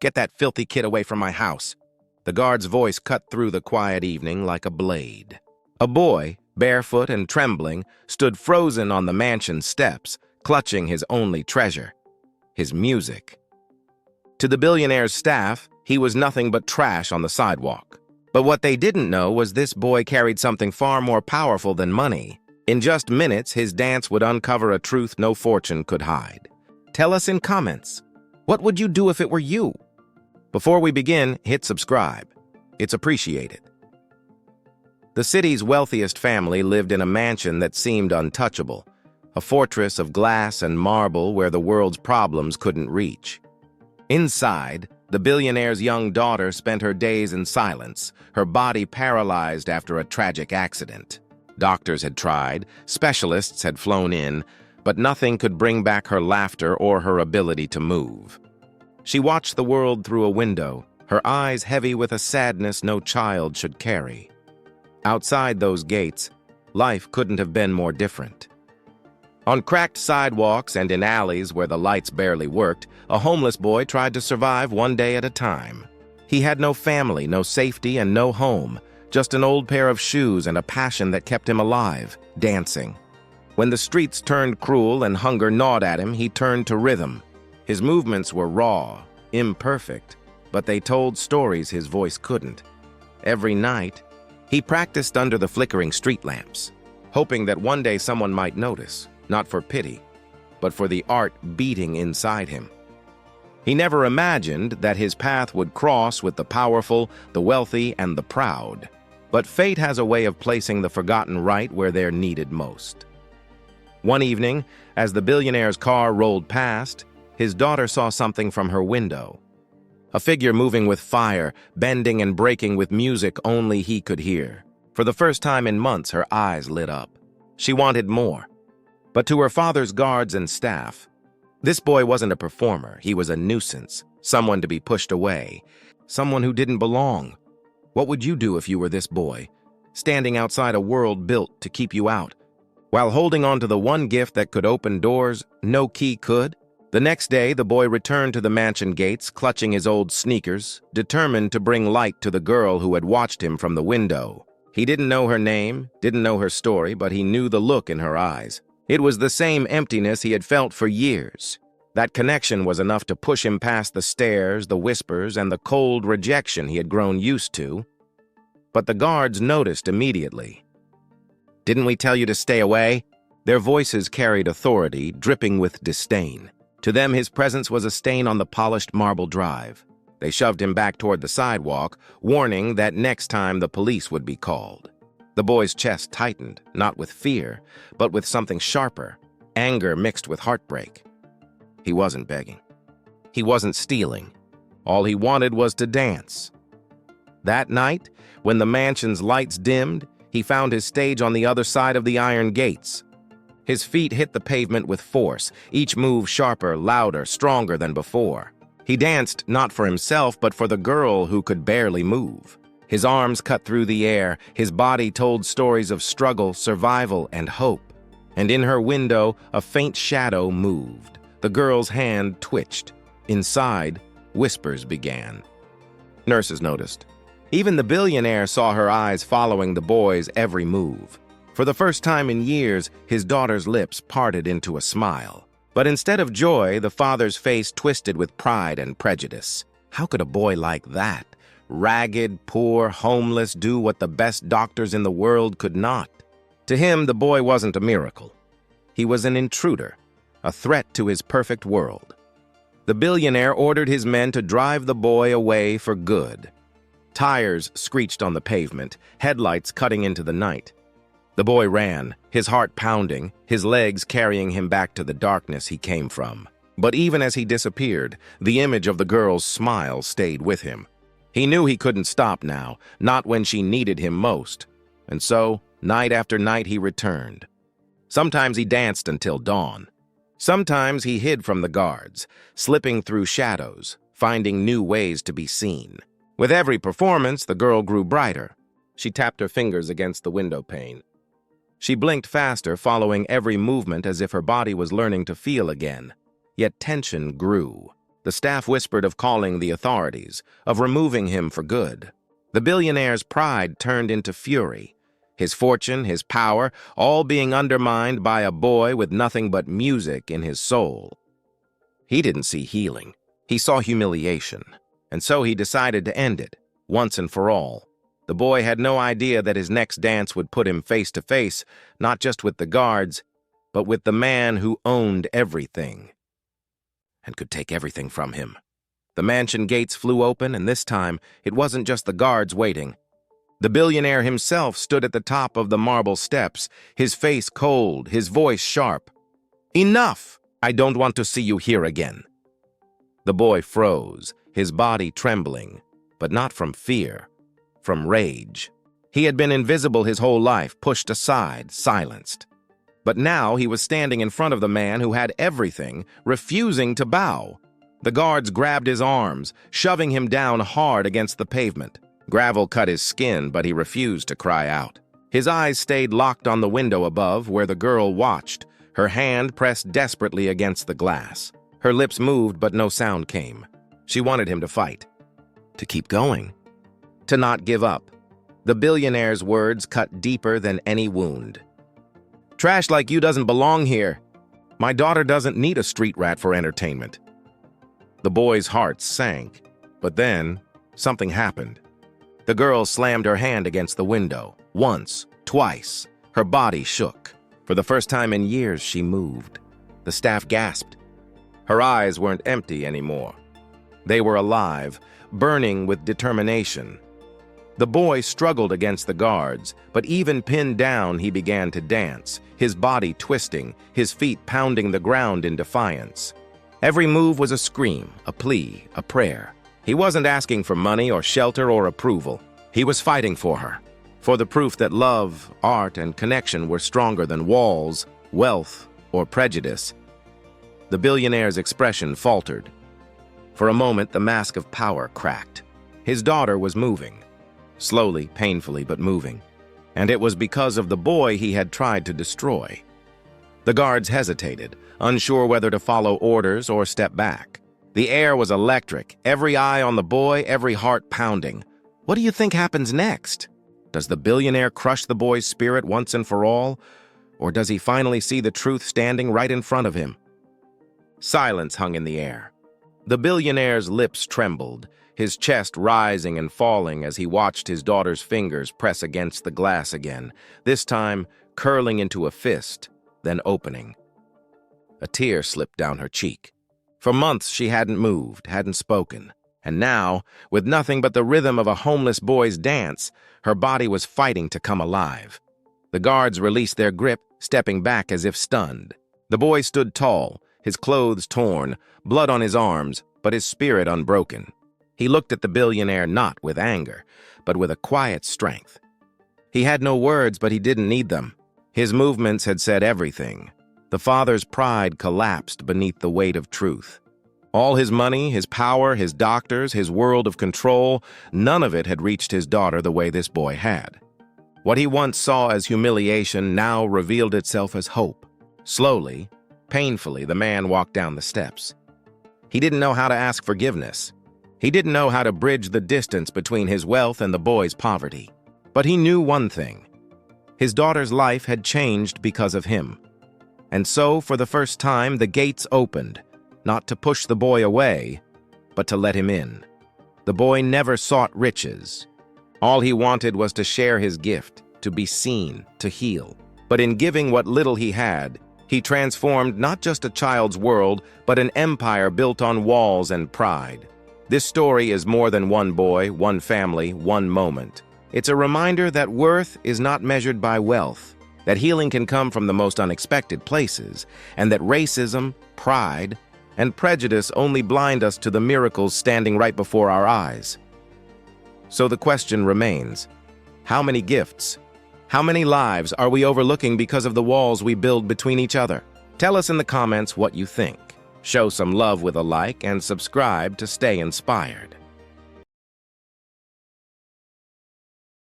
Get that filthy kid away from my house." The guard's voice cut through the quiet evening like a blade. A boy, barefoot and trembling, stood frozen on the mansion steps, clutching his only treasure, his music. To the billionaire's staff, he was nothing but trash on the sidewalk. But what they didn't know was this boy carried something far more powerful than money. In just minutes, his dance would uncover a truth no fortune could hide. Tell us in comments, what would you do if it were you? Before we begin, hit subscribe. It's appreciated. The city's wealthiest family lived in a mansion that seemed untouchable, a fortress of glass and marble where the world's problems couldn't reach. Inside, the billionaire's young daughter spent her days in silence, her body paralyzed after a tragic accident. Doctors had tried, specialists had flown in, but nothing could bring back her laughter or her ability to move. She watched the world through a window, her eyes heavy with a sadness no child should carry. Outside those gates, life couldn't have been more different. On cracked sidewalks and in alleys where the lights barely worked, a homeless boy tried to survive one day at a time. He had no family, no safety, and no home, just an old pair of shoes and a passion that kept him alive, dancing. When the streets turned cruel and hunger gnawed at him, he turned to rhythm. His movements were raw, imperfect, but they told stories his voice couldn't. Every night, he practiced under the flickering street lamps, hoping that one day someone might notice, not for pity, but for the art beating inside him. He never imagined that his path would cross with the powerful, the wealthy, and the proud. But fate has a way of placing the forgotten right where they're needed most. One evening, as the billionaire's car rolled past, his daughter saw something from her window. A figure moving with fire, bending and breaking with music only he could hear. For the first time in months, her eyes lit up. She wanted more. But to her father's guards and staff, this boy wasn't a performer. He was a nuisance, someone to be pushed away, someone who didn't belong. What would you do if you were this boy, standing outside a world built to keep you out? While holding on to the one gift that could open doors no key could? The next day, the boy returned to the mansion gates, clutching his old sneakers, determined to bring light to the girl who had watched him from the window. He didn't know her name, didn't know her story, but he knew the look in her eyes. It was the same emptiness he had felt for years. That connection was enough to push him past the stares, the whispers, and the cold rejection he had grown used to. But the guards noticed immediately. "Didn't we tell you to stay away?" Their voices carried authority, dripping with disdain. To them, his presence was a stain on the polished marble drive. They shoved him back toward the sidewalk, warning that next time the police would be called. The boy's chest tightened, not with fear, but with something sharper, anger mixed with heartbreak. He wasn't begging. He wasn't stealing. All he wanted was to dance. That night, when the mansion's lights dimmed, he found his stage on the other side of the iron gates. His feet hit the pavement with force, each move sharper, louder, stronger than before. He danced not for himself, but for the girl who could barely move. His arms cut through the air, his body told stories of struggle, survival, and hope. And in her window, a faint shadow moved. The girl's hand twitched. Inside, whispers began. Nurses noticed. Even the billionaire saw her eyes following the boy's every move. For the first time in years, his daughter's lips parted into a smile. But instead of joy, the father's face twisted with pride and prejudice. How could a boy like that, ragged, poor, homeless, do what the best doctors in the world could not? To him, the boy wasn't a miracle. He was an intruder, a threat to his perfect world. The billionaire ordered his men to drive the boy away for good. Tires screeched on the pavement, headlights cutting into the night. The boy ran, his heart pounding, his legs carrying him back to the darkness he came from. But even as he disappeared, the image of the girl's smile stayed with him. He knew he couldn't stop now, not when she needed him most. And so, night after night, he returned. Sometimes he danced until dawn. Sometimes he hid from the guards, slipping through shadows, finding new ways to be seen. With every performance, the girl grew brighter. She tapped her fingers against the window pane. She blinked faster, following every movement as if her body was learning to feel again. Yet tension grew. The staff whispered of calling the authorities, of removing him for good. The billionaire's pride turned into fury. His fortune, his power, all being undermined by a boy with nothing but music in his soul. He didn't see healing. He saw humiliation. And so he decided to end it, once and for all. The boy had no idea that his next dance would put him face to face, not just with the guards, but with the man who owned everything and could take everything from him. The mansion gates flew open, and this time it wasn't just the guards waiting. The billionaire himself stood at the top of the marble steps, his face cold, his voice sharp. "Enough! I don't want to see you here again." The boy froze, his body trembling, but not from fear, from rage. He had been invisible his whole life, pushed aside, silenced. But now he was standing in front of the man who had everything, refusing to bow. The guards grabbed his arms, shoving him down hard against the pavement. Gravel cut his skin, but he refused to cry out. His eyes stayed locked on the window above, where the girl watched, her hand pressed desperately against the glass. Her lips moved, but no sound came. She wanted him to fight, to keep going, to not give up. The billionaire's words cut deeper than any wound. "Trash like you doesn't belong here. My daughter doesn't need a street rat for entertainment." The boy's heart sank, but then something happened. The girl slammed her hand against the window, once, twice. Her body shook. For the first time in years, she moved. The staff gasped. Her eyes weren't empty anymore. They were alive, burning with determination. The boy struggled against the guards, but even pinned down, he began to dance, his body twisting, his feet pounding the ground in defiance. Every move was a scream, a plea, a prayer. He wasn't asking for money or shelter or approval. He was fighting for her, for the proof that love, art, and connection were stronger than walls, wealth, or prejudice. The billionaire's expression faltered. For a moment, the mask of power cracked. His daughter was moving. Slowly, painfully, but moving. And it was because of the boy he had tried to destroy. The guards hesitated, unsure whether to follow orders or step back. The air was electric, every eye on the boy, every heart pounding. What do you think happens next? Does the billionaire crush the boy's spirit once and for all? Or does he finally see the truth standing right in front of him? Silence hung in the air. The billionaire's lips trembled, his chest rising and falling as he watched his daughter's fingers press against the glass again, this time curling into a fist, then opening. A tear slipped down her cheek. For months she hadn't moved, hadn't spoken. And now, with nothing but the rhythm of a homeless boy's dance, her body was fighting to come alive. The guards released their grip, stepping back as if stunned. The boy stood tall, his clothes torn, blood on his arms, but his spirit unbroken. He looked at the billionaire not with anger, but with a quiet strength. He had no words, but he didn't need them. His movements had said everything. The father's pride collapsed beneath the weight of truth. All his money, his power, his doctors, his world of control, none of it had reached his daughter the way this boy had. What he once saw as humiliation now revealed itself as hope. Slowly, painfully, the man walked down the steps. He didn't know how to ask forgiveness. He didn't know how to bridge the distance between his wealth and the boy's poverty. But he knew one thing. His daughter's life had changed because of him. And so, for the first time, the gates opened, not to push the boy away, but to let him in. The boy never sought riches. All he wanted was to share his gift, to be seen, to heal. But in giving what little he had, he transformed not just a child's world, but an empire built on walls and pride. This story is more than one boy, one family, one moment. It's a reminder that worth is not measured by wealth, that healing can come from the most unexpected places, and that racism, pride, and prejudice only blind us to the miracles standing right before our eyes. So the question remains, how many gifts, how many lives are we overlooking because of the walls we build between each other? Tell us in the comments what you think. Show some love with a like and subscribe to stay inspired.